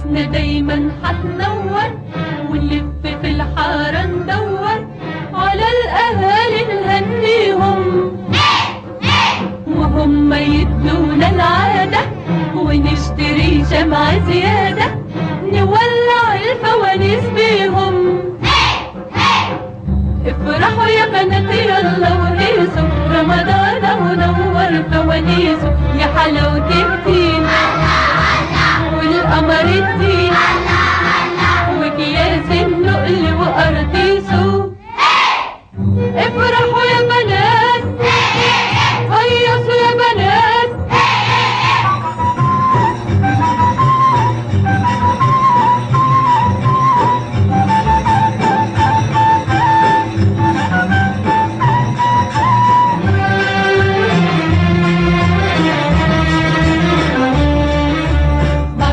فوانيسنا دايما هتنور، ونلف في الحارة ندور على الأهالي نهنيهم، وهم يدونا العادة ونشتري شمعة زيادة نولع الفوانيس بيهم. افرحوا يا بنات يلا وهيصوا، رمضان ونور فوانيسه، يا حلاوة الدين والقمر الدين.